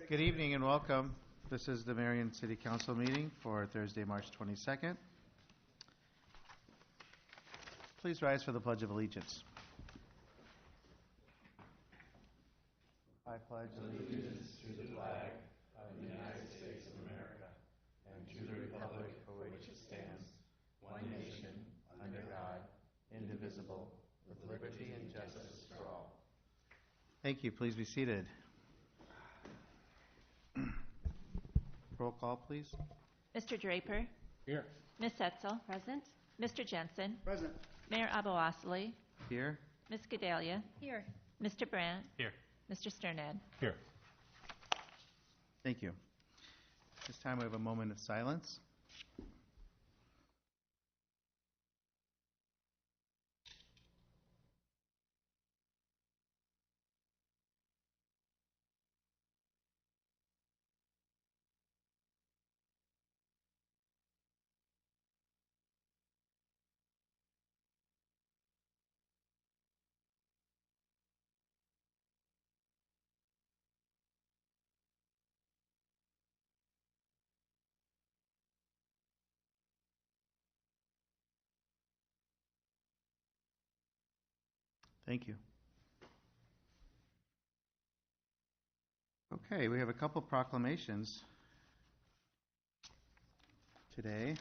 Good evening and welcome. This is the Marion City Council meeting for Thursday, March 22nd. Please rise for the Pledge of Allegiance. I pledge allegiance to the flag of the United States of America and to the republic for which it stands, one nation, under God, indivisible, with liberty and justice for all. Thank you. Please be seated. Roll call, please. Mr. Draper. Here. Ms. Setzel. Present. Mr. Jensen. Present. Mayor Abou-Osley. Here. Ms. Gedalia. Here. Mr. Brandt. Here. Mr. Sternad. Here. Thank you. This time we have a moment of silence. Thank you. Okay, we have a couple proclamations today.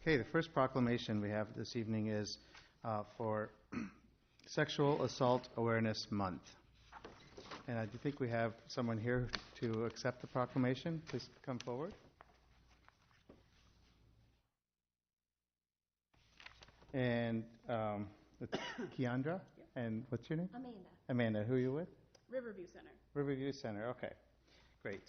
Okay, the first proclamation we have this evening is for Sexual Assault Awareness Month. And I do think we have someone here to accept the proclamation. Please come forward. And it's Keandra. Yep. And what's your name? Amanda. Amanda, who are you with? Riverview Center. Riverview Center, okay. Great.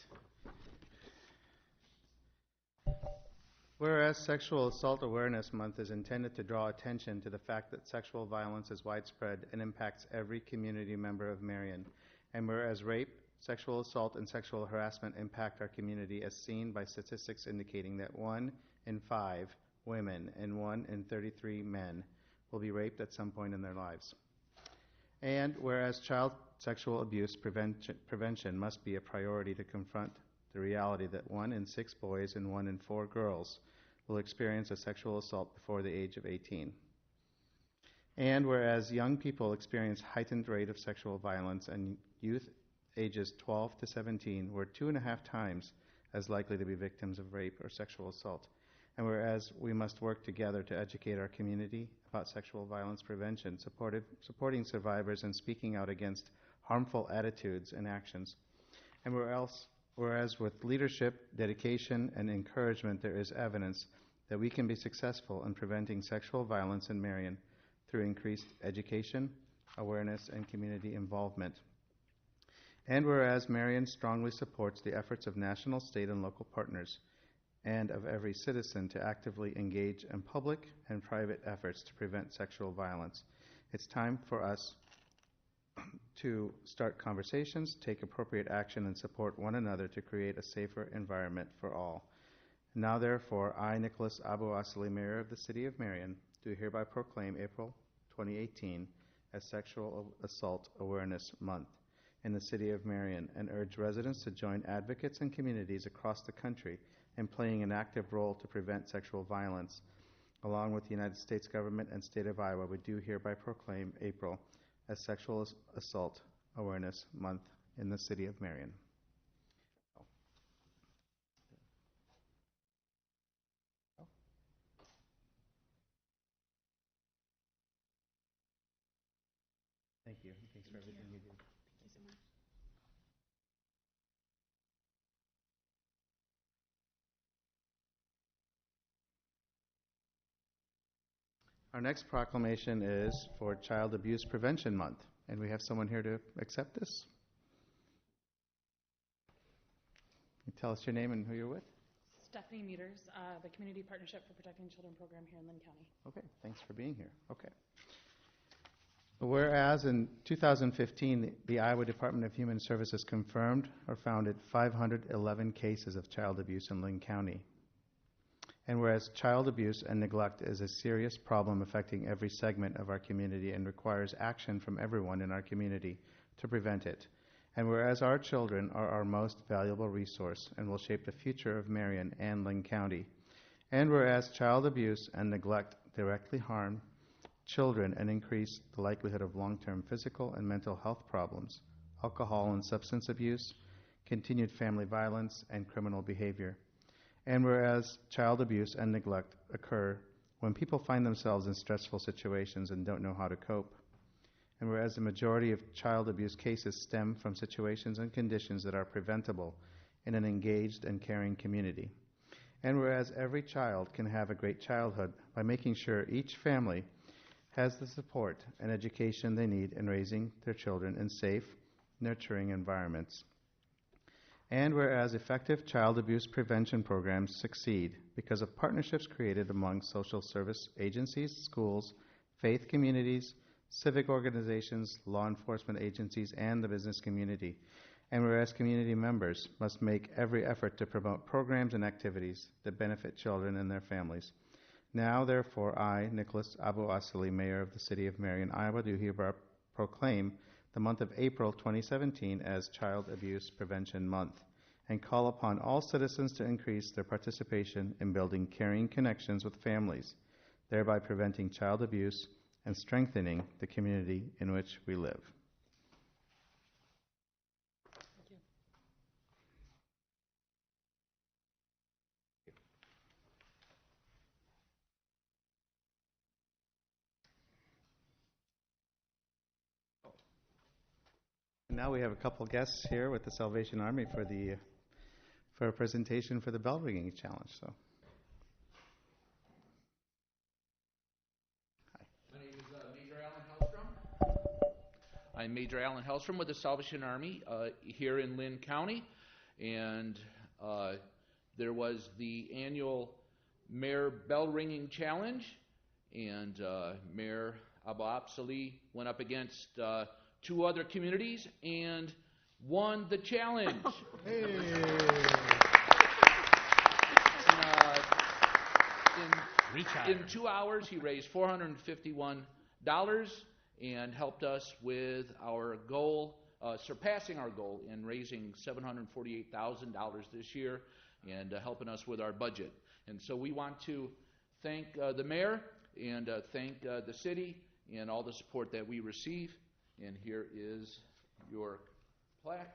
Whereas Sexual Assault Awareness Month is intended to draw attention to the fact that sexual violence is widespread and impacts every community member of Marion, and whereas rape, sexual assault, and sexual harassment impact our community as seen by statistics indicating that 1 in 5 women and 1 in 33 men will be raped at some point in their lives. And whereas child sexual abuse prevention must be a priority to confront the reality that 1 in 6 boys and 1 in 4 girls will experience a sexual assault before the age of 18. And whereas young people experience heightened rate of sexual violence and youth ages 12 to 17 were 2.5 times as likely to be victims of rape or sexual assault. And whereas we must work together to educate our community about sexual violence prevention, supporting survivors and speaking out against harmful attitudes and actions. And whereas with leadership, dedication, and encouragement, there is evidence that we can be successful in preventing sexual violence in Marion through increased education, awareness, and community involvement. And whereas Marion strongly supports the efforts of national, state, and local partners, and of every citizen to actively engage in public and private efforts to prevent sexual violence, it's time for us to start conversations, take appropriate action, and support one another to create a safer environment for all. Now, therefore, I, Nicholas Abou-Osley, Mayor of the City of Marion, do hereby proclaim April 2018 as Sexual Assault Awareness Month in the City of Marion and urge residents to join advocates and communities across the country in playing an active role to prevent sexual violence. Along with the United States government and state of Iowa, we do hereby proclaim April as Sexual Assault Awareness Month in the City of Marion. Thank you. Thanks for everything you do. Thank you so much. Our next proclamation is for Child Abuse Prevention Month, and we have someone here to accept this. Can you tell us your name and who you're with? Stephanie Meters, the Community Partnership for Protecting Children program here in Lynn County. Okay, thanks for being here. Okay. Whereas in 2015, the Iowa Department of Human Services confirmed or founded 511 cases of child abuse in Lynn County. And whereas child abuse and neglect is a serious problem affecting every segment of our community and requires action from everyone in our community to prevent it. And whereas our children are our most valuable resource and will shape the future of Marion and Lynn County. And whereas child abuse and neglect directly harm children and increase the likelihood of long-term physical and mental health problems, alcohol and substance abuse, continued family violence, and criminal behavior. And whereas child abuse and neglect occur when people find themselves in stressful situations and don't know how to cope. And whereas the majority of child abuse cases stem from situations and conditions that are preventable in an engaged and caring community. And whereas every child can have a great childhood by making sure each family has the support and education they need in raising their children in safe, nurturing environments. And whereas effective child abuse prevention programs succeed because of partnerships created among social service agencies, schools, faith communities, civic organizations, law enforcement agencies, and the business community. And whereas community members must make every effort to promote programs and activities that benefit children and their families. Now, therefore, I, Nicholas Abu-Asali, Mayor of the City of Marion, Iowa, do hereby proclaim the month of April 2017 as Child Abuse Prevention Month, and call upon all citizens to increase their participation in building caring connections with families, thereby preventing child abuse and strengthening the community in which we live. Thank you. Now we have a couple guests here with the Salvation Army for a presentation for the bell ringing challenge. So, my name is Major Alan Hellstrom. I'm Major Alan Hellstrom with the Salvation Army here in Lynn County, and there was the annual Mayor Bell Ringing Challenge, and Mayor Abu-Asali went up against 2 other communities and won the challenge. In 2 hours, he raised $451 and helped us with our goal, surpassing our goal in raising $748,000 this year and helping us with our budget. And so we want to thank the mayor and thank the city and all the support that we receive. And here is your plaque.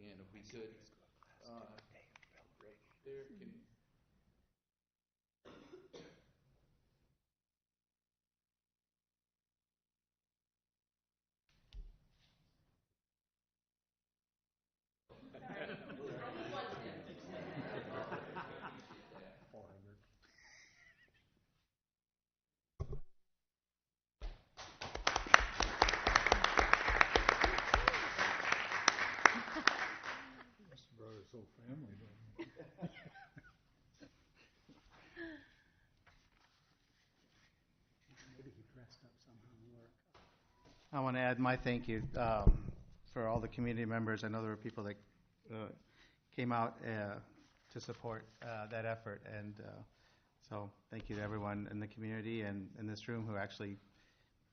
And if we could, there, can you? whole family. Maybe he dressed up somehow and wore a I want to add my thank you for all the community members. I know there were people that came out to support that effort, and so thank you to everyone in the community and in this room who actually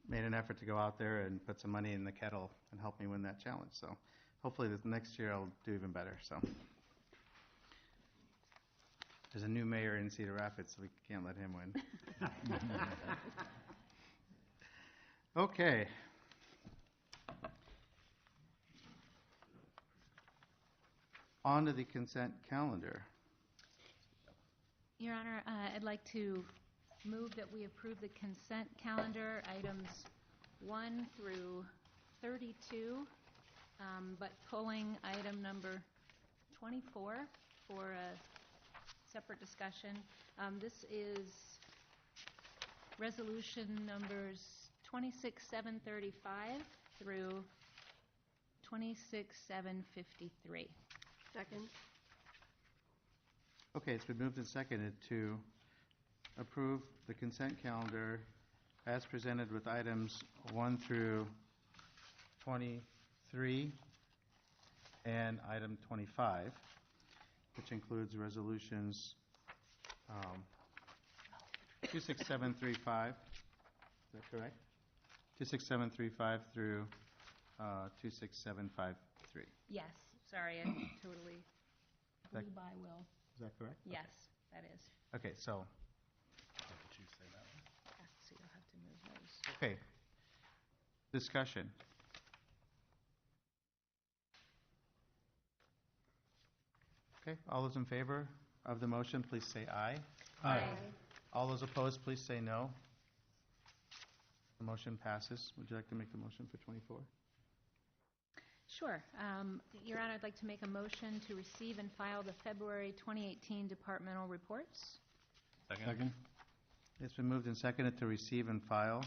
made an effort to go out there and put some money in the kettle and help me win that challenge. So hopefully this next year I'll do even better. So there's a new mayor in Cedar Rapids, so we can't let him win. Okay. On to the consent calendar. Your Honor, I'd like to move that we approve the consent calendar, items 1 through 32, but pulling item number 24 for a separate discussion. This is resolution numbers 26-735 through 26-753. Second. Okay, it's been moved and seconded to approve the consent calendar as presented with items 1 through 23 and item 25, which includes resolutions 26735. Is that correct? 26735 through 26753. Yes, sorry, I totally blew by Will. Is that correct? Yes, that is. Okay, so, So you'll have to move those. okay. Discussion. Okay, all those in favor of the motion, please say aye. Aye. All those opposed, please say no. The motion passes. Would you like to make the motion for 24? Sure. Your Honor, I'd like to make a motion to receive and file the February 2018 departmental reports. Second. It's been moved and seconded to receive and file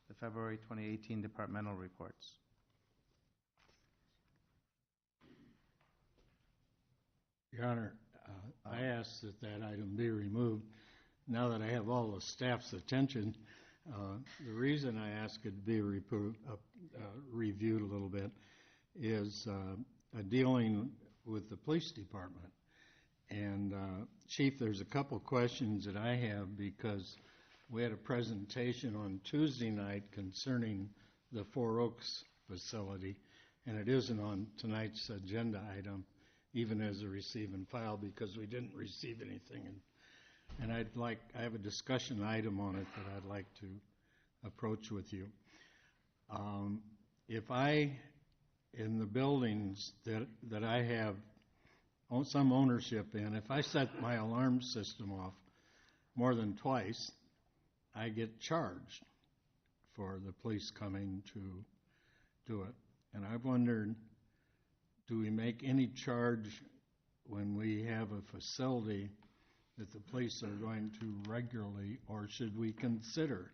the February 2018 departmental reports. Your Honor, I ask that that item be removed. Now that I have all the staff's attention, the reason I ask it to be reviewed a little bit is dealing with the police department. And Chief, there's a couple questions that I have because we had a presentation on Tuesday night concerning the Four Oaks facility, and it isn't on tonight's agenda item, even as a receive and file, because we didn't receive anything. And I have a discussion item on it that I'd like to approach with you. If I, in the buildings that I have some ownership in, if I set my alarm system off more than twice, I get charged for the police coming to do it. And I've wondered, do we make any charge when we have a facility that the police are going to regularly, or should we consider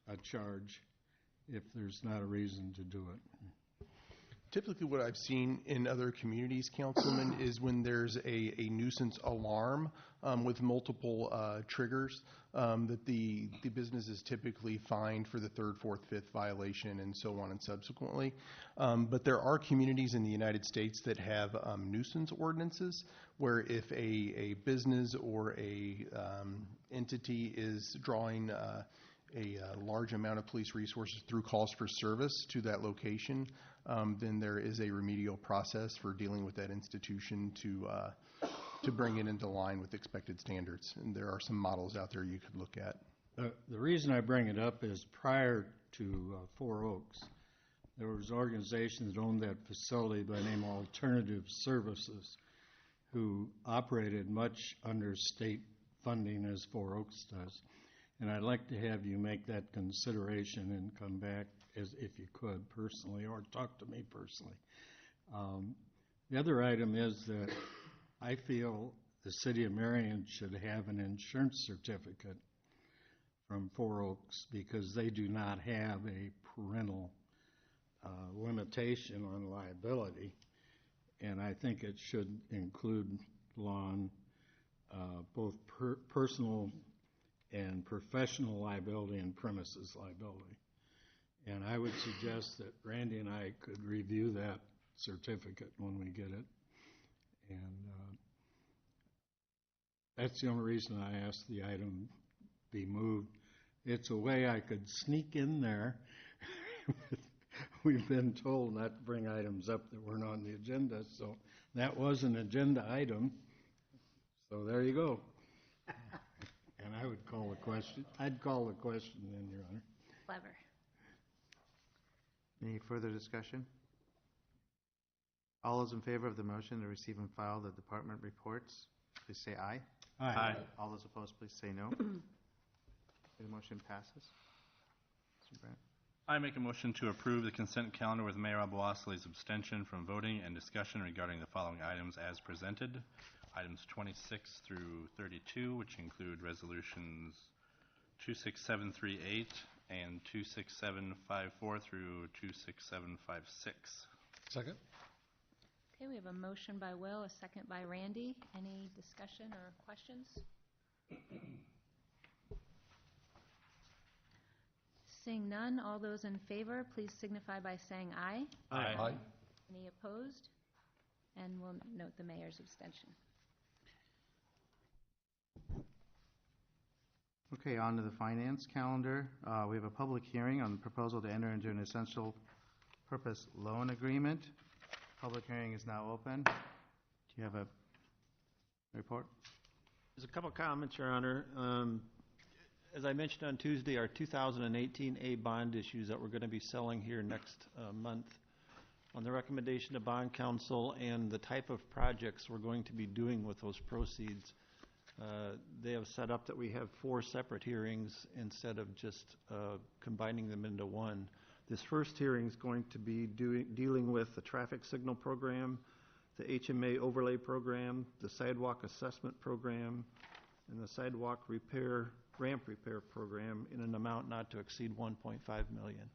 a charge if there's not a reason to do it? Typically what I've seen in other communities, Councilman, is when there's a nuisance alarm with multiple triggers, that the business is typically fined for the third, fourth, fifth violation and so on and subsequently. But there are communities in the United States that have nuisance ordinances where if a business or a entity is drawing a large amount of police resources through calls for service to that location, then there is a remedial process for dealing with that institution to bring it into line with expected standards. And there are some models out there you could look at. The reason I bring it up is prior to Four Oaks, there was an organization that owned that facility by the name of Alternative Services, who operated much under state funding as Four Oaks does. And I'd like to have you make that consideration and come back, as if you could, personally, or talk to me personally. The other item is that I feel the city of Marion should have an insurance certificate from Four Oaks because they do not have a parental limitation on liability. And I think it should include lawn, both personal and professional liability and premises liability. And I would suggest that Randy and I could review that certificate when we get it. And that's the only reason I asked the item be moved. It's a way I could sneak in there. We've been told not to bring items up that weren't on the agenda, so that was an agenda item. So there you go. And I would call the question. I'd call the question then, Your Honor. Clever. Any further discussion? All those in favor of the motion to receive and file the department reports, please say aye. Aye. All those opposed, please say no. The motion passes. Mr. Brandt. I make a motion to approve the consent calendar with Mayor Abouassali's abstention from voting and discussion regarding the following items as presented. Items 26 through 32, which include resolutions 26738 and 26754 through 26756. Second. Okay, we have a motion by Will, a second by Randy. Any discussion or questions? Seeing none, all those in favor, please signify by saying aye. Aye. Any opposed? And we'll note the mayor's abstention. Okay, on to the finance calendar. We have a public hearing on the proposal to enter into an essential purpose loan agreement. Public hearing is now open. Do you have a report? There's a couple of comments, Your Honor. As I mentioned on Tuesday, our 2018 A bond issues that we're going to be selling here next month, on the recommendation of Bond Counsel and the type of projects we're going to be doing with those proceeds, they have set up that we have 4 separate hearings instead of just combining them into one. This first hearing is going to be dealing with the traffic signal program, the HMA overlay program, the sidewalk assessment program, and the sidewalk ramp repair program in an amount not to exceed $1.5 million.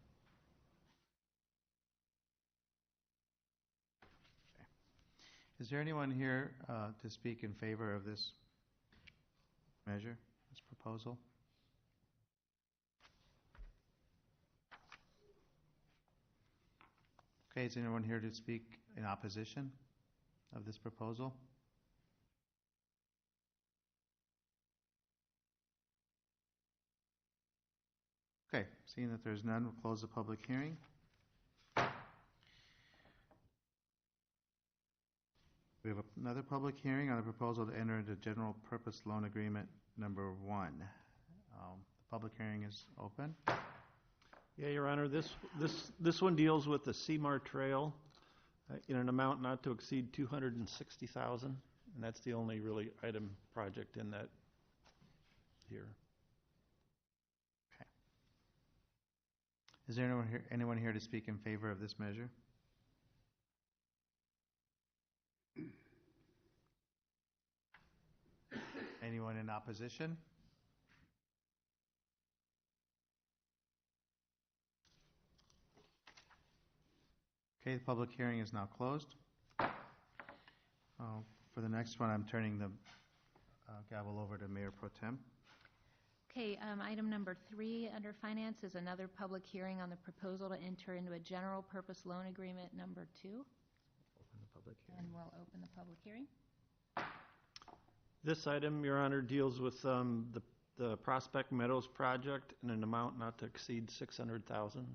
Is there anyone here to speak in favor of this measure, this proposal? Okay, is anyone here to speak in opposition of this proposal? Okay, seeing that there's none, we'll close the public hearing. We have another public hearing on a proposal to enter into general purpose loan agreement number 1. The public hearing is open. Yeah, Your Honor, this one deals with the Seymour Trail in an amount not to exceed $260,000, and that's the only really item project in that here. Okay. Is there anyone here to speak in favor of this measure? Anyone in opposition? Okay, the public hearing is now closed. For the next one, I'm turning the gavel over to Mayor Pro Tem. Okay, item number 3 under finance is another public hearing on the proposal to enter into a general purpose loan agreement number 2. Open the public hearing. And we'll open the public hearing. This item, Your Honor, deals with the Prospect Meadows project in an amount not to exceed $600,000.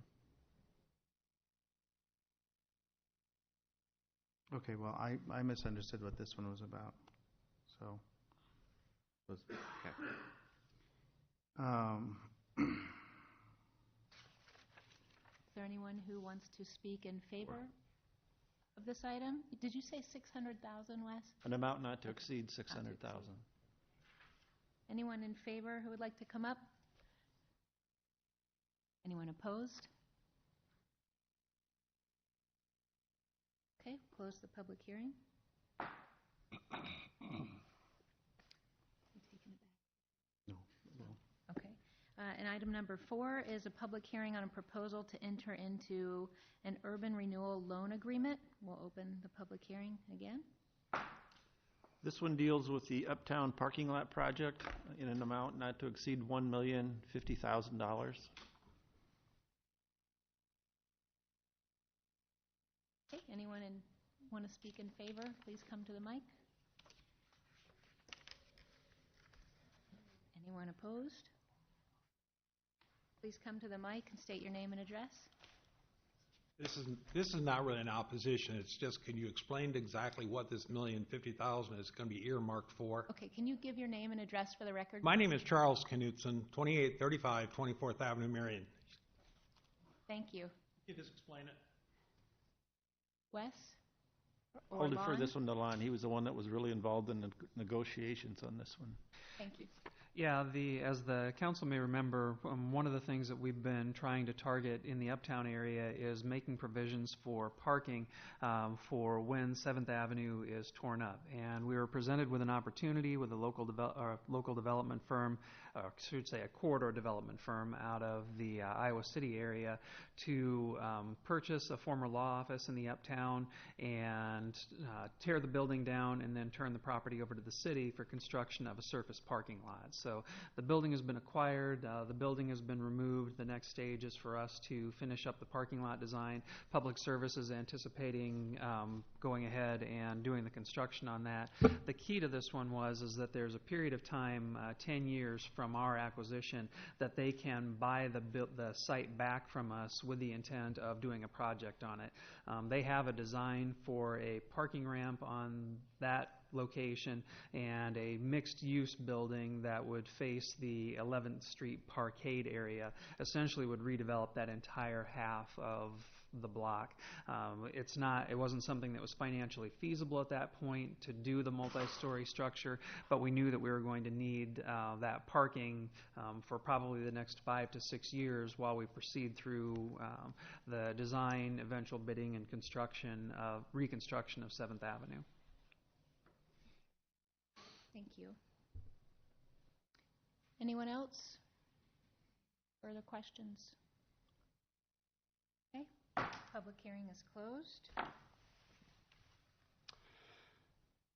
Okay, well, I misunderstood what this one was about. So, okay. Is there anyone who wants to speak in favor of this item? Did you say 600,000, Wes? An amount not to exceed $600,000. Anyone in favor who would like to come up? Anyone opposed? Okay, close the public hearing. Okay. And item number 4 is a public hearing on a proposal to enter into an urban renewal loan agreement. We'll open the public hearing again. This one deals with the Uptown Parking Lot project in an amount not to exceed $1,050,000. Okay, anyone want to speak in favor, please come to the mic. Anyone opposed? Please come to the mic and state your name and address. This is not really an opposition. It's just, can you explain exactly what this $1,050,000 is going to be earmarked for? Okay, can you give your name and address for the record? My name is Charles Knutson, 2835 24th Avenue, Marion. Thank you. You just explain it. Wes? Or I'll defer Lon? this one to Lon. He was the one that was really involved in the negotiations on this one. Thank you. Yeah, as the council may remember, one of the things that we've been trying to target in the Uptown area is making provisions for parking for when 7th Avenue is torn up. And we were presented with an opportunity with a local development firm should say a corridor development firm out of the Iowa City area to purchase a former law office in the uptown and tear the building down and then turn the property over to the city for construction of a surface parking lot. So the building has been acquired, the building has been removed. The next stage is for us to finish up the parking lot design. Public Service is anticipating going ahead and doing the construction on that. The key to this one is that there's a period of time, 10 years from our acquisition, that they can buy the site back from us with the intent of doing a project on it. They have a design for a parking ramp on that location and a mixed-use building that would face the 11th Street Parkade area. Essentially would redevelop that entire half of the block. It wasn't something that was financially feasible at that point to do the multi-story structure, but we knew that we were going to need that parking for probably the next 5 to 6 years while we proceed through the design, eventual bidding, and reconstruction of 7th Avenue. Thank you. Anyone else? Further questions? Okay. Public hearing is closed.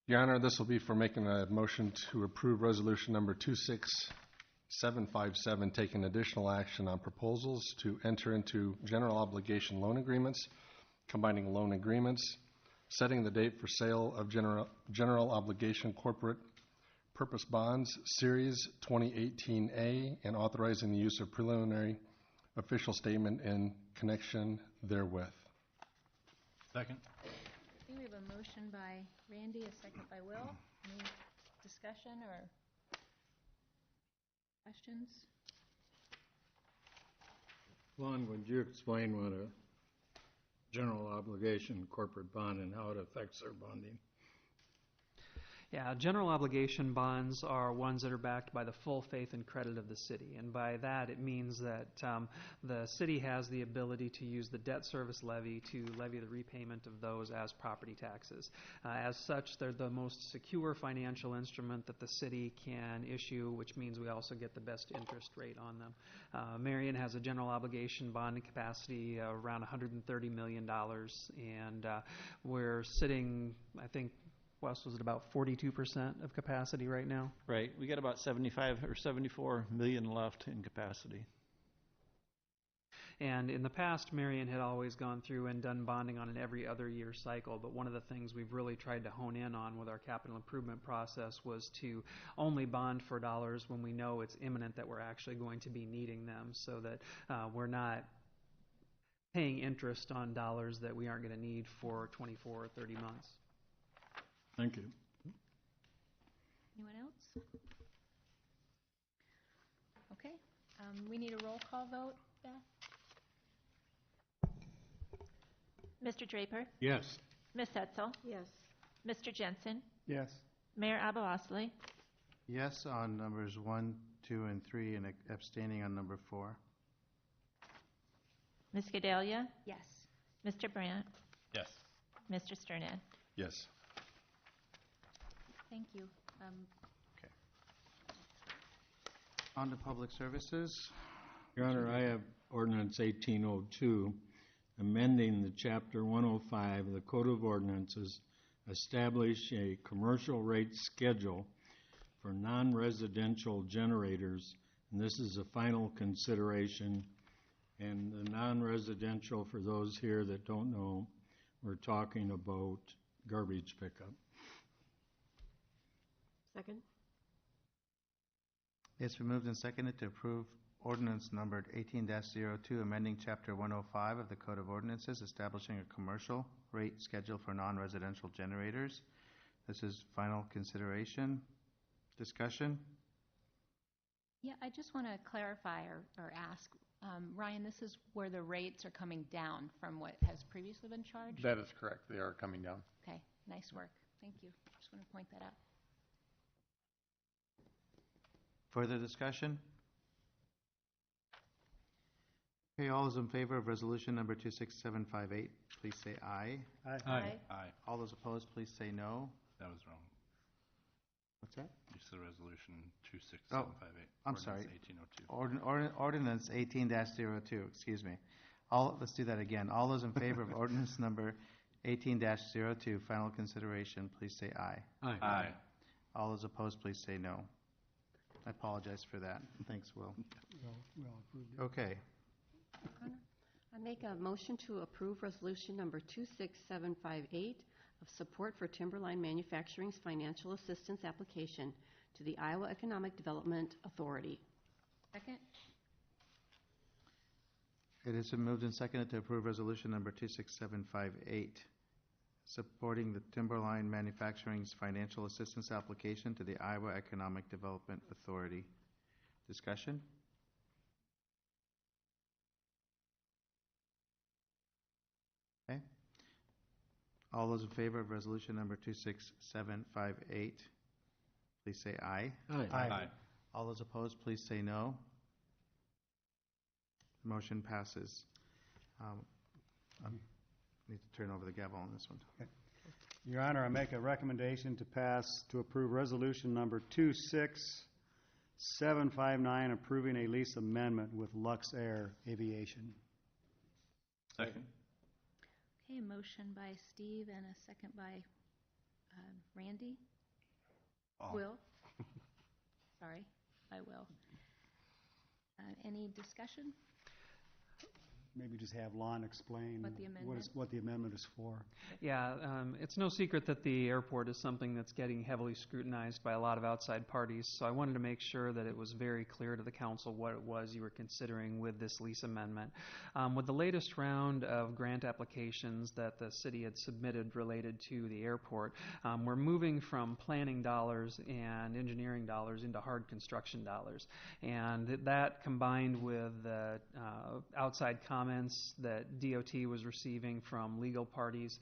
Your Honor, this will be for making a motion to approve resolution number 26757, taking additional action on proposals to enter into general obligation loan agreements, combining loan agreements, setting the date for sale of general obligation corporate purpose bonds, Series 2018A, and authorizing the use of preliminary official statement in connection therewith. Second. We have a motion by Randy, a second by Will. Any discussion or questions? Lon, would you explain what a general obligation corporate bond and how it affects their bonding? Yeah, general obligation bonds are ones that are backed by the full faith and credit of the city. And by that, it means that the city has the ability to use the debt service levy to levy the repayment of those as property taxes. As such, they're the most secure financial instrument that the city can issue, which means we also get the best interest rate on them. Marion has a general obligation bonding capacity around $130 million, and we're sitting, I think, Wes, was it about 42% of capacity right now? Right. We got about 75 or 74 million left in capacity. And in the past, Marion had always gone through and done bonding on an every other year cycle, but one of the things we've really tried to hone in on with our capital improvement process was to only bond for dollars when we know it's imminent that we're actually going to be needing them, so that we're not paying interest on dollars that we aren't going to need for 24 or 30 months. Thank you. Anyone else? Okay. We need a roll call vote, Beth? Mr. Draper? Yes. Ms. Setzel? Yes. Mr. Jensen? Yes. Mayor Abalosly? Yes on numbers 1, 2, and 3, and abstaining on number 4. Ms. Gedalia? Yes. Mr. Brandt? Yes. Mr. Sternad? Yes. Thank you. Okay. On to public services. Your Honor, I have ordinance 1802, amending the Chapter 105 of the Code of Ordinances, establish a commercial rate schedule for non-residential generators, and this is a final consideration. And the non-residential, for those here that don't know, we're talking about garbage pickup. Second? It's been moved and seconded to approve ordinance numbered 18-02, amending Chapter 105 of the Code of Ordinances, establishing a commercial rate schedule for non-residential generators. This is final consideration. Discussion? Yeah, I just want to clarify or ask, Ryan, this is where the rates are coming down from what has previously been charged? That is correct. They are coming down. Okay, nice work. Thank you. Just want to point that out. Further discussion? Okay, all those in favor of resolution number 26758, please say aye. Aye. Aye. All those opposed, please say no. That was wrong. What's that? You said resolution 26758. I'm Ordinance sorry. 1802. Ordinance 18-02, excuse me. Let's do that again. All those in favor of ordinance number 18-02, final consideration, please say aye. Aye. All those opposed, please say no. I apologize for that. Thanks, Will. Okay. I make a motion to approve resolution number 26758 of support for Timberline Manufacturing's financial assistance application to the Iowa Economic Development Authority. Second? It has been moved and seconded to approve resolution number 26758, supporting the Timberline Manufacturing's financial assistance application to the Iowa Economic Development Authority. Discussion? Okay. All those in favor of resolution number 26758, please say aye. Aye. All those opposed, please say no. The motion passes. I need to turn over the gavel on this one. Your Honor, I make a recommendation to approve resolution number 26759, approving a lease amendment with Lux Air Aviation. Second. Okay, a motion by Steve and a second by Randy. Will. Sorry, I will. Any discussion? Maybe just have Lon explain what the amendment is for. Yeah, it's no secret that the airport is something that's getting heavily scrutinized by a lot of outside parties, so I wanted to make sure that it was very clear to the council what it was you were considering with this lease amendment. With the latest round of grant applications that the city had submitted related to the airport, we're moving from planning dollars and engineering dollars into hard construction dollars. And that combined with the outside comments that DOT was receiving from legal parties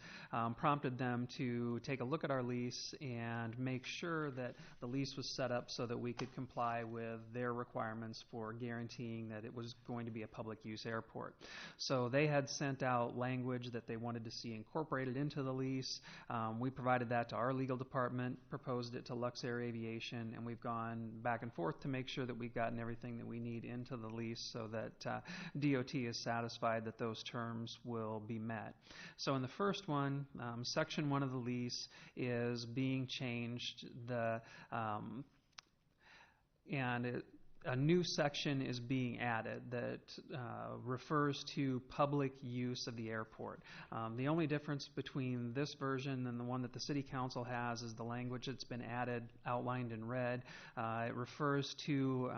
prompted them to take a look at our lease and make sure that the lease was set up so that we could comply with their requirements for guaranteeing that it was going to be a public use airport. So they had sent out language that they wanted to see incorporated into the lease. We provided that to our legal department, proposed it to Lux Air Aviation, and we've gone back and forth to make sure that we've gotten everything that we need into the lease so that DOT is satisfied that those terms will be met. So in the first one, section 1 of the lease is being changed. A new section is being added that refers to public use of the airport. The only difference between this version and the one that the City Council has is the language that's been added, outlined in red. It refers to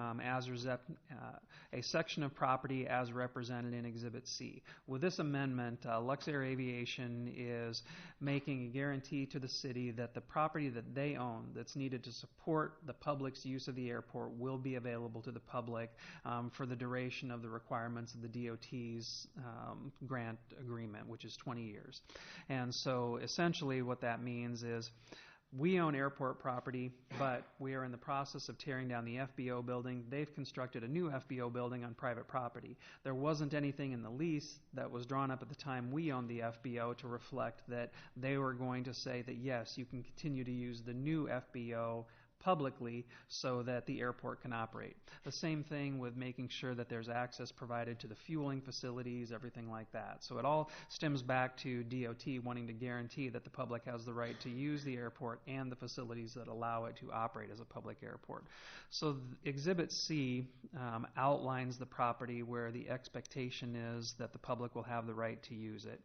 a section of property as represented in Exhibit C. With this amendment, Lux Air Aviation is making a guarantee to the city that the property that they own that's needed to support the public's use of the airport will be available to the public for the duration of the requirements of the DOT's grant agreement, which is 20 years. And so essentially what that means is we own airport property, but we are in the process of tearing down the FBO building. They've constructed a new FBO building on private property. There wasn't anything in the lease that was drawn up at the time we owned the FBO to reflect that they were going to say that, yes, you can continue to use the new FBO publicly so that the airport can operate. The same thing with making sure that there's access provided to the fueling facilities, everything like that. So it all stems back to DOT wanting to guarantee that the public has the right to use the airport and the facilities that allow it to operate as a public airport. So Exhibit C outlines the property where the expectation is that the public will have the right to use it.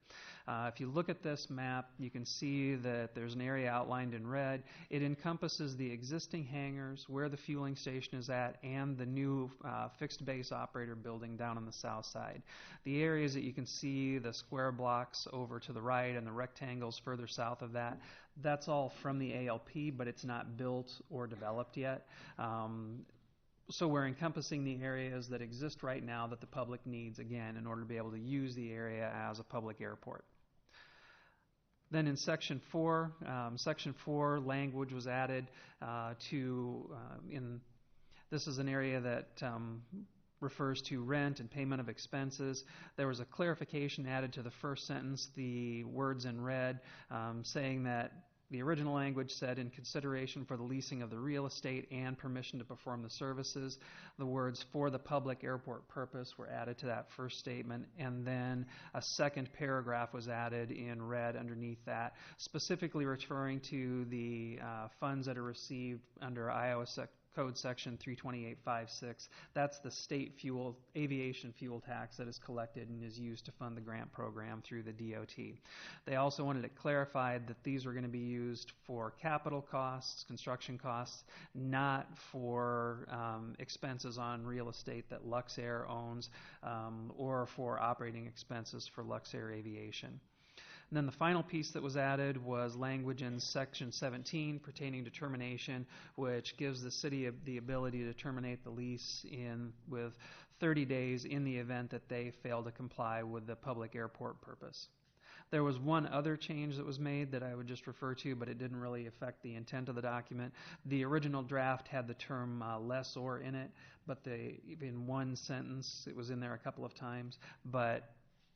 If you look at this map, you can see that there's an area outlined in red. It encompasses the existing hangars, where the fueling station is at, and the new fixed base operator building down on the south side. The areas that you can see, the square blocks over to the right and the rectangles further south of that, that's all from the ALP, but it's not built or developed yet. So we're encompassing the areas that exist right now that the public needs, again, in order to be able to use the area as a public airport. Then in Section 4, language was added this is an area that refers to rent and payment of expenses. There was a clarification added to the first sentence, the words in red, saying that The original language said, in consideration for the leasing of the real estate and permission to perform the services. The words "for the public airport purpose" were added to that first statement, and then a second paragraph was added in red underneath that, specifically referring to the funds that are received under Iowa Code Section 32856. That's the state aviation fuel tax that is collected and is used to fund the grant program through the DOT. They also wanted it clarified that these were going to be used for capital costs, construction costs, not for expenses on real estate that Luxair owns, or for operating expenses for Luxair Aviation. And then the final piece that was added was language in Section 17 pertaining to termination, which gives the city the ability to terminate the lease with 30 days in the event that they fail to comply with the public airport purpose. There was one other change that was made that I would just refer to, but it didn't really affect the intent of the document. The original draft had the term lessor in it, but in one sentence, it was in there a couple of times, but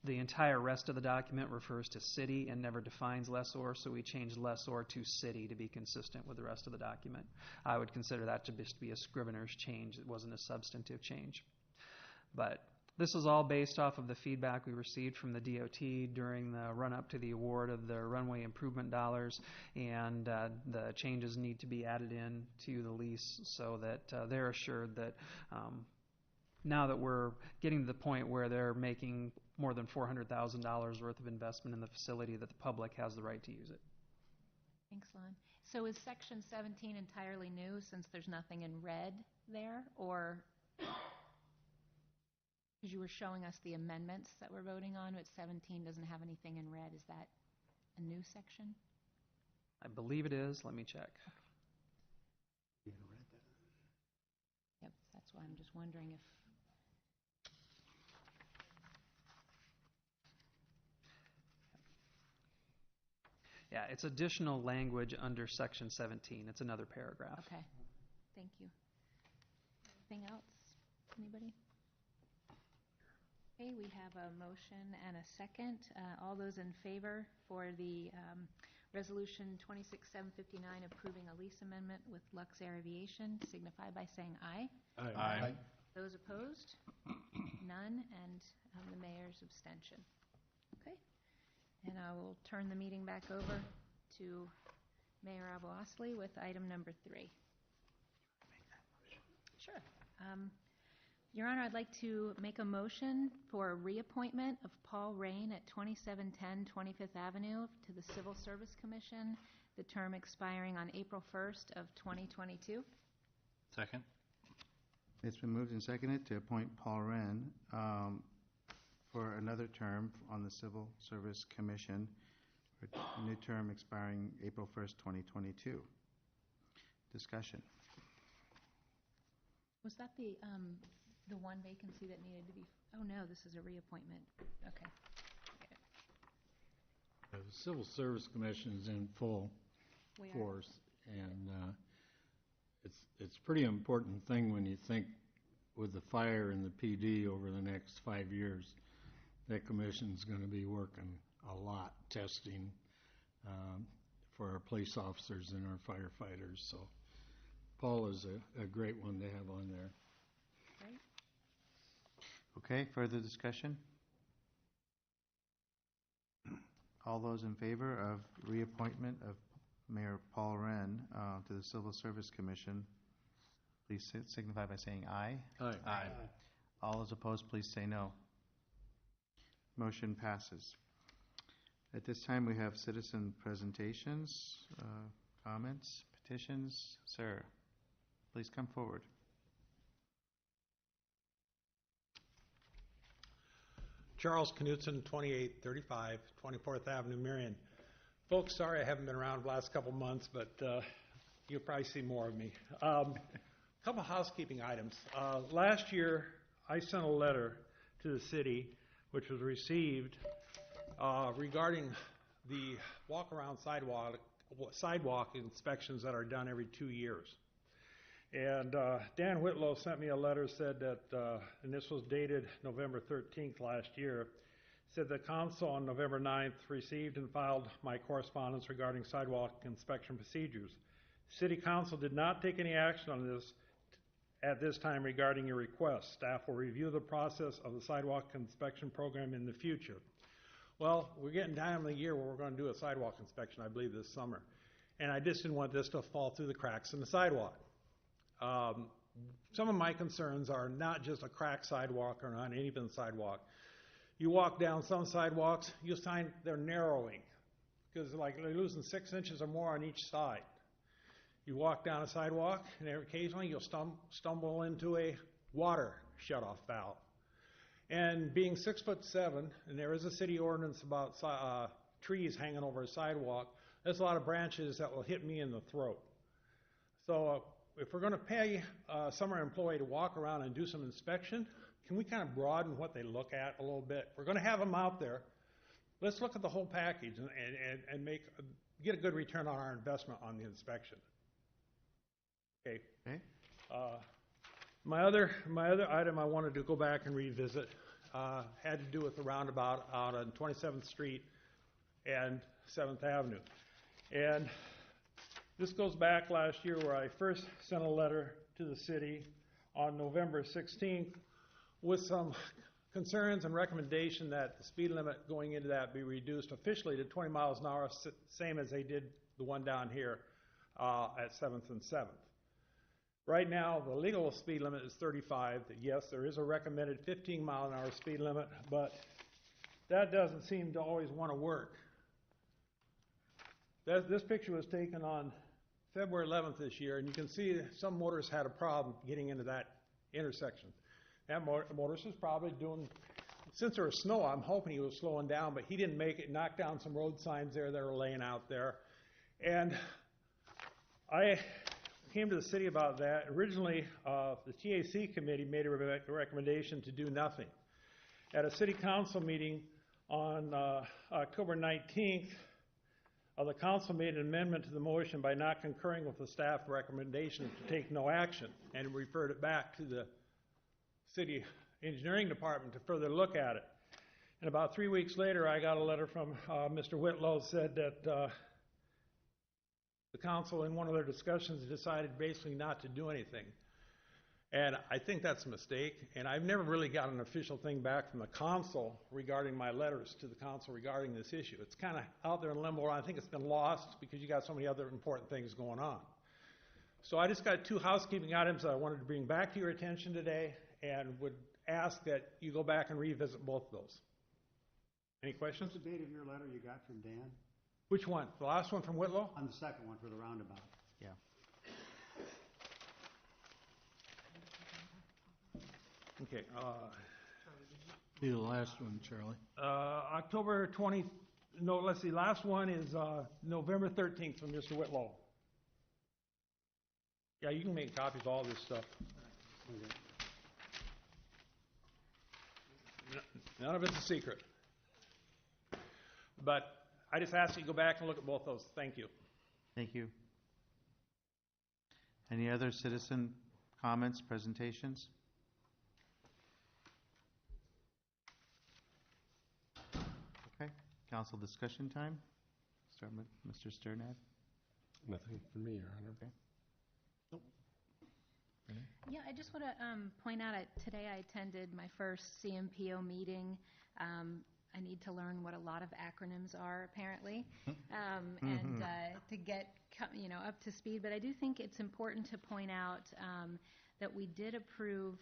the entire rest of the document refers to city and never defines lessor, so we changed lessor to city to be consistent with the rest of the document. I would consider that to just be a scrivener's change. It wasn't a substantive change. But this is all based off of the feedback we received from the DOT during the run-up to the award of the runway improvement dollars, and the changes need to be added in to the lease so that they're assured that now that we're getting to the point where they're making more than $400,000 worth of investment in the facility, that the public has the right to use it. Thanks, Lon. So is Section 17 entirely new since there's nothing in red there? Or because you were showing us the amendments that we're voting on, but 17 doesn't have anything in red. Is that a new section? I believe it is. Let me check. Yep, that's why I'm just wondering if... Yeah, it's additional language under Section 17. It's another paragraph. Okay, thank you. Anything else? Anybody? Okay, we have a motion and a second. All those in favor for the Resolution 26759 approving a lease amendment with Luxair Aviation signify by saying aye. Aye. Those opposed? None, and the mayor's abstention. Okay. And I will turn the meeting back over to Mayor Abously with item number 3. Sure. Your Honor, I'd like to make a motion for a reappointment of Paul Rain at 2710 25th Avenue to the Civil Service Commission, the term expiring on April 1st of 2022. Second. It's been moved and seconded to appoint Paul Wren for another term on the Civil Service Commission, for a new term expiring April 1st, 2022. Discussion. Was that the one vacancy that needed to be... Oh, no, this is a reappointment. Okay. The Civil Service Commission is in full force, and it's a pretty important thing when you think with the fire and the PD over the next 5 years. That commission's going to be working a lot, testing for our police officers and our firefighters. So Paul is a great one to have on there. Great. Okay, further discussion? All those in favor of reappointment of Mayor Paul Wren to the Civil Service Commission, please signify by saying aye. Aye. Aye. All those opposed, please say no. Motion passes. At this time, we have citizen presentations, comments, petitions. Sir, please come forward. Charles Knutson, 2835 24th Avenue, Marion. Folks, sorry I haven't been around the last couple months, but you'll probably see more of me. Couple housekeeping items. Last year, I sent a letter to the city, which was received regarding the walk-around sidewalk inspections that are done every 2 years. And Dan Whitlow sent me a letter, said that, and this was dated November 13th last year, said the council on November 9th received and filed my correspondence regarding sidewalk inspection procedures. City Council did not take any action on this at this time regarding your request. Staff will review the process of the sidewalk inspection program in the future. Well, we're getting down in the year where we're going to do a sidewalk inspection, I believe, this summer. And I just didn't want this to fall through the cracks in the sidewalk. Some of my concerns are not just a cracked sidewalk or an uneven sidewalk. You walk down some sidewalks, you'll find they're narrowing because like they're losing 6 inches or more on each side. You walk down a sidewalk, and occasionally you'll stumble into a water shutoff valve. And being 6'7", and there is a city ordinance about trees hanging over a sidewalk, there's a lot of branches that will hit me in the throat. So if we're going to pay a summer employee to walk around and do some inspection, can we kind of broaden what they look at a little bit? We're going to have them out there. Let's look at the whole package and get a good return on our investment on the inspection. Okay. My other item I wanted to go back and revisit had to do with the roundabout out on 27th Street and 7th Avenue. And this goes back last year where I first sent a letter to the city on November 16th with some concerns and recommendation that the speed limit going into that be reduced officially to 20 miles an hour, same as they did the one down here at 7th and 7th. Right now, the legal speed limit is 35. Yes, there is a recommended 15-mile-an-hour speed limit, but that doesn't seem to always want to work. This picture was taken on February 11th this year, and you can see some motorists had a problem getting into that intersection. That motorist was probably doing, since there was snow, I'm hoping he was slowing down, but he didn't make it, knocked down some road signs there that were laying out there. And I came to the city about that. Originally, the TAC committee made a recommendation to do nothing. At a city council meeting on October 19th, the council made an amendment to the motion by not concurring with the staff recommendation to take no action and referred it back to the city engineering department to further look at it. And about 3 weeks later, I got a letter from Mr. Whitlow said that the council in one of their discussions decided basically not to do anything. And I think that's a mistake, and I've never really got an official thing back from the council regarding my letters to the council regarding this issue. It's kind of out there in limbo. I think it's been lost because you got so many other important things going on. So I just got 2 housekeeping items that I wanted to bring back to your attention today and would ask that you go back and revisit both of those. Any questions? What's the date of your letter you got from Dan? Which one? The last one from Whitlow? On the second one for the roundabout. Yeah. Okay. Be the last one, Charlie. October 20, no, let's see, last one is November 13th from Mr. Whitlow. Yeah, you can make copies of all this stuff. Okay. None of it's a secret. But I just ask you to go back and look at both those. Thank you. Thank you. Any other citizen comments, presentations? Okay, council discussion time. Start with Mr. Sternad. Nothing from me, Your Honor. Okay. Nope. Yeah, I just want to point out today I attended my first CMPO meeting. I need to learn what a lot of acronyms are, apparently, and to get up to speed. But I do think it's important to point out that we did approve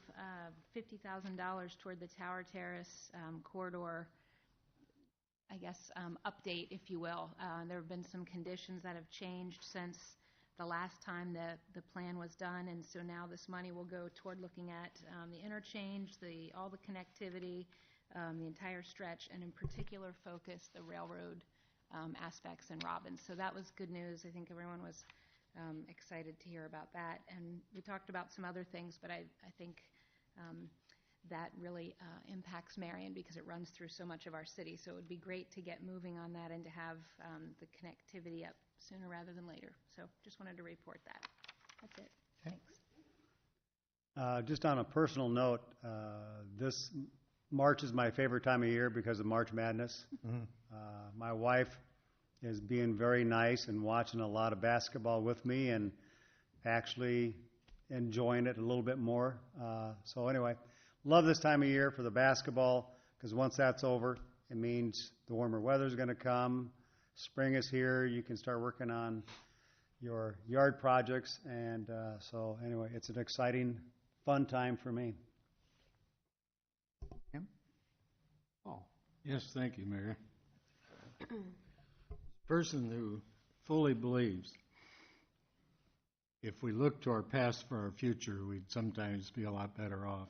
$50,000 toward the Tower Terrace corridor, I guess, update, if you will. There have been some conditions that have changed since the last time the plan was done, and so now this money will go toward looking at the interchange, all the connectivity, the entire stretch, and in particular focus the railroad aspects in Robbins. So that was good news. I think everyone was excited to hear about that. And we talked about some other things, but I think that really impacts Marion because it runs through so much of our city. So it would be great to get moving on that and to have the connectivity up sooner rather than later. So just wanted to report that. That's it. Okay. Thanks. Just on a personal note, this March is my favorite time of year because of March Madness. My wife is being very nice and watching a lot of basketball with me and actually enjoying it a little bit more. So anyway, love this time of year for the basketball because once that's over, it means the warmer weather is going to come. Spring is here. You can start working on your yard projects. And so anyway, it's an exciting, fun time for me. Paul? Yes, thank you, Mayor. Person who fully believes if we look to our past for our future, we'd sometimes be a lot better off.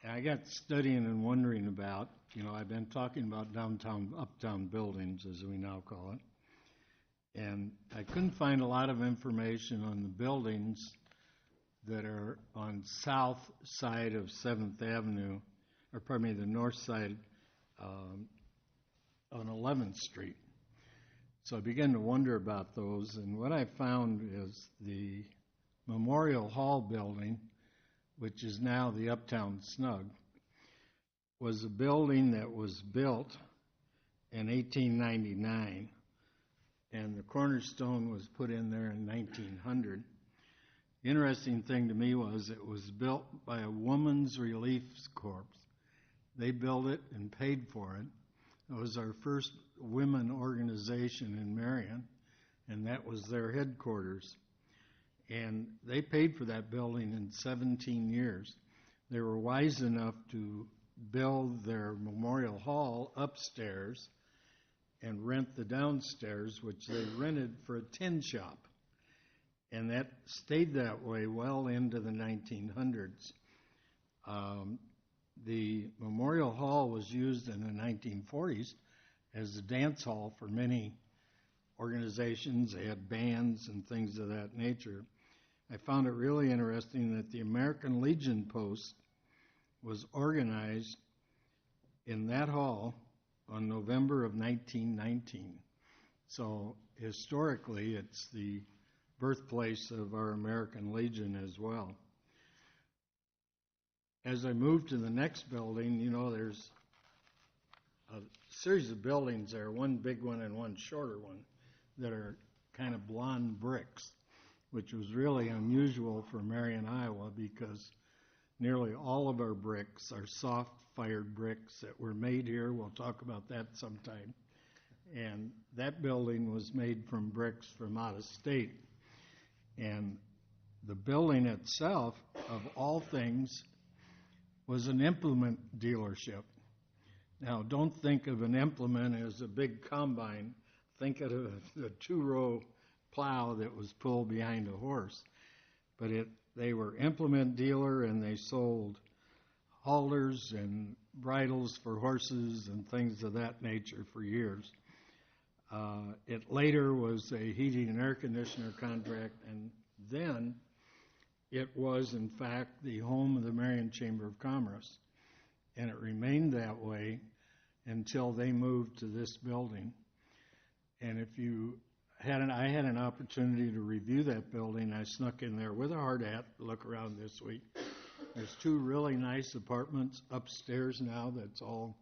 And I got studying and wondering about, I've been talking about downtown, uptown buildings, as we now call it. And I couldn't find a lot of information on the buildings that are on south side of 7th Avenue, or pardon me, the north side on 11th Street. So I began to wonder about those, and what I found is the Memorial Hall building, which is now the Uptown Snug, was a building that was built in 1899, and the cornerstone was put in there in 1900. The interesting thing to me was it was built by a Women's Relief Corps. They built it and paid for it. It was our first women organization in Marion, and that was their headquarters. And they paid for that building in 17 years. They were wise enough to build their Memorial Hall upstairs and rent the downstairs, which they rented for a tin shop. And that stayed that way well into the 1900s. The Memorial Hall was used in the 1940s as a dance hall for many organizations. They had bands and things of that nature. I found it really interesting that the American Legion Post was organized in that hall on November of 1919. So historically, it's the birthplace of our American Legion as well. As I moved to the next building, there's a series of buildings there, one big one and one shorter one, that are kind of blonde bricks, which was really unusual for Marion, Iowa, because nearly all of our bricks are soft-fired bricks that were made here. We'll talk about that sometime. And that building was made from bricks from out of state. And the building itself, of all things, was an implement dealership. Now, don't think of an implement as a big combine. Think of a two-row plow that was pulled behind a horse. But they were implement dealer, and they sold halters and bridles for horses and things of that nature for years. It later was a heating and air conditioner contract, and then it was, in fact, the home of the Marion Chamber of Commerce, and it remained that way until they moved to this building. And I had an opportunity to review that building. I snuck in there with a hard hat to look around this week. There's two really nice apartments upstairs now that's all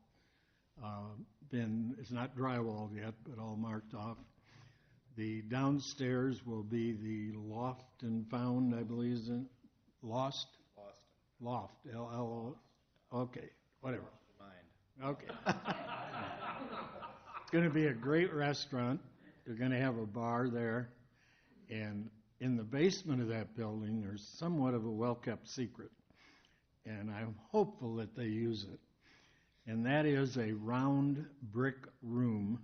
it's not drywalled yet, but all marked off. The downstairs will be the Loft and Found, I believe, is it? Loft, L-L-O. Okay, whatever. Okay. It's going to be a great restaurant. They're going to have a bar there. And in the basement of that building, there's somewhat of a well-kept secret. And I'm hopeful that they use it. And that is a round brick room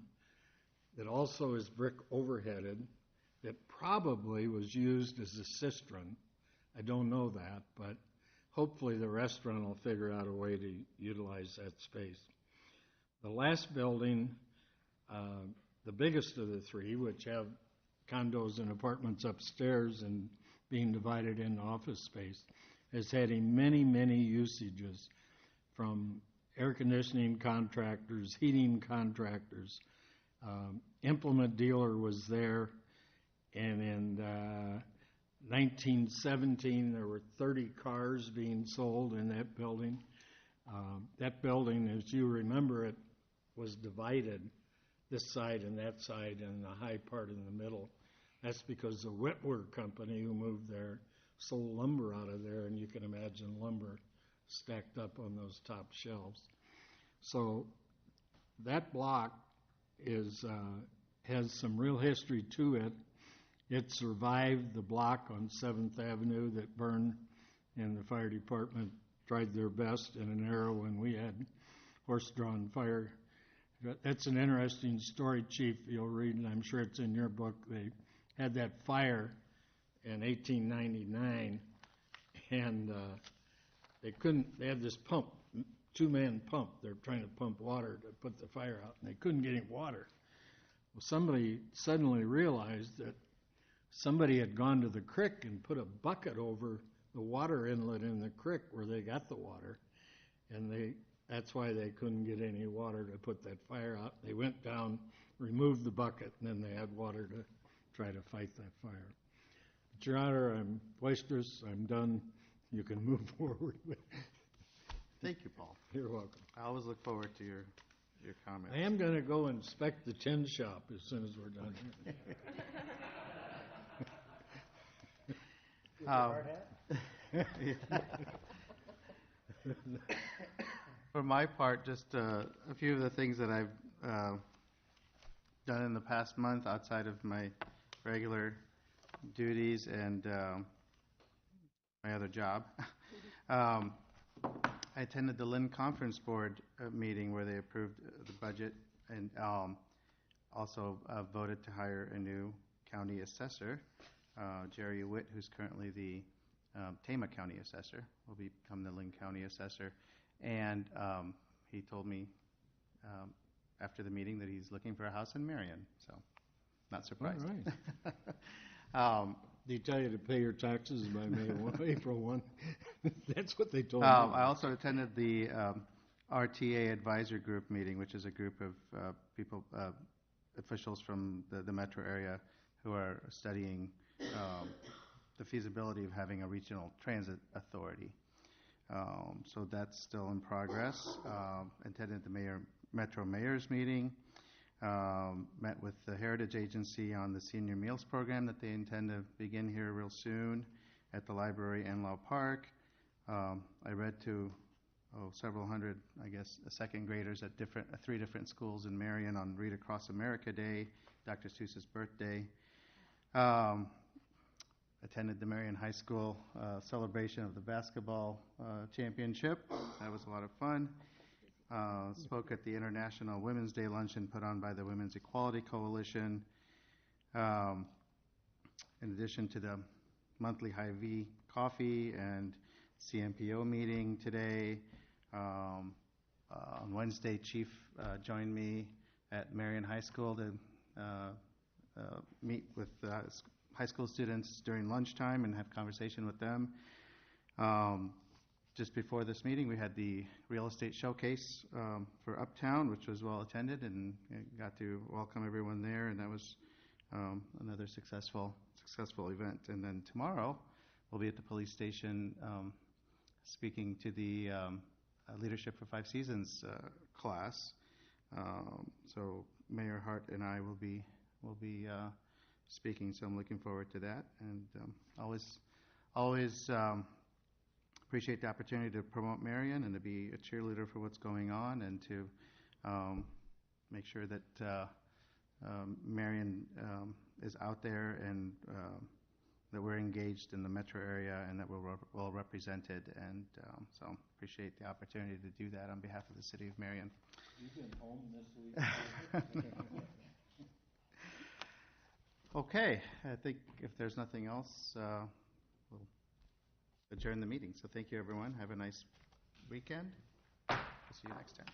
that also is brick overheaded that probably was used as a cistern. I don't know that, but hopefully the restaurant will figure out a way to utilize that space. The last building, the biggest of the three, which have condos and apartments upstairs and being divided into office space, has had many, many usages from air conditioning contractors, heating contractors. Implement dealer was there, and in 1917 there were 30 cars being sold in that building. That building, as you remember it, was divided, this side and that side, and the high part in the middle. That's because the Whitworth Company who moved there sold lumber out of there, and you can imagine lumber stacked up on those top shelves. So that block has some real history to it. It survived the block on 7th Avenue that burned, and the fire department tried their best in an era when we had horse-drawn fire. That's an interesting story, Chief, you'll read, and I'm sure it's in your book. They had that fire in 1899, and they had this pump, two-man pump. They're trying to pump water to put the fire out, and they couldn't get any water. Well, somebody suddenly realized that somebody had gone to the creek and put a bucket over the water inlet in the creek where they got the water, and that's why they couldn't get any water to put that fire out. They went down, removed the bucket, and then they had water to try to fight that fire. But Your Honor, I'm boisterous. I'm done. You can move forward. Thank you, Paul. You're welcome. I always look forward to your comments. I am going to go inspect the tin shop as soon as we're done here. For my part, just a few of the things that I've done in the past month outside of my regular duties and my other job. I attended the Lynn Conference Board meeting where they approved the budget and also voted to hire a new county assessor, Jerry Witt, who's currently the Tama County assessor, will become the Lynn County assessor. And he told me after the meeting that he's looking for a house in Marion, so not surprised. All right. Did he tell you to pay your taxes by April 1? That's what they told me. I also attended the RTA Advisor Group meeting, which is a group of people, officials from the metro area who are studying the feasibility of having a regional transit authority. So that's still in progress. Attended the Metro Mayor's meeting. Met with the Heritage Agency on the senior meals program that they intend to begin here real soon at the library in Enlow Park. I read to several hundred, I guess, second graders at 3 different schools in Marion on Read Across America Day, Dr. Seuss's birthday. Attended the Marion High School celebration of the basketball championship. That was a lot of fun. Spoke at the International Women's Day luncheon put on by the Women's Equality Coalition. In addition to the monthly Hy-Vee coffee and CMPO meeting today, on Wednesday, Chief joined me at Marion High School to meet with high school students during lunchtime and have conversation with them. Just before this meeting, we had the real estate showcase for Uptown, which was well attended, and got to welcome everyone there, and that was another successful event. And then tomorrow, we'll be at the police station speaking to the Leadership for 5 Seasons class. So Mayor Hart and I will be speaking, so I'm looking forward to that, and always appreciate the opportunity to promote Marion and to be a cheerleader for what's going on and to make sure that Marion is out there and that we're engaged in the metro area and that we're well represented, and so appreciate the opportunity to do that on behalf of the city of Marion. You've been home this week? Okay, I think if there's nothing else, we'll adjourn the meeting. So thank you, everyone. Have a nice weekend. We'll see you next time.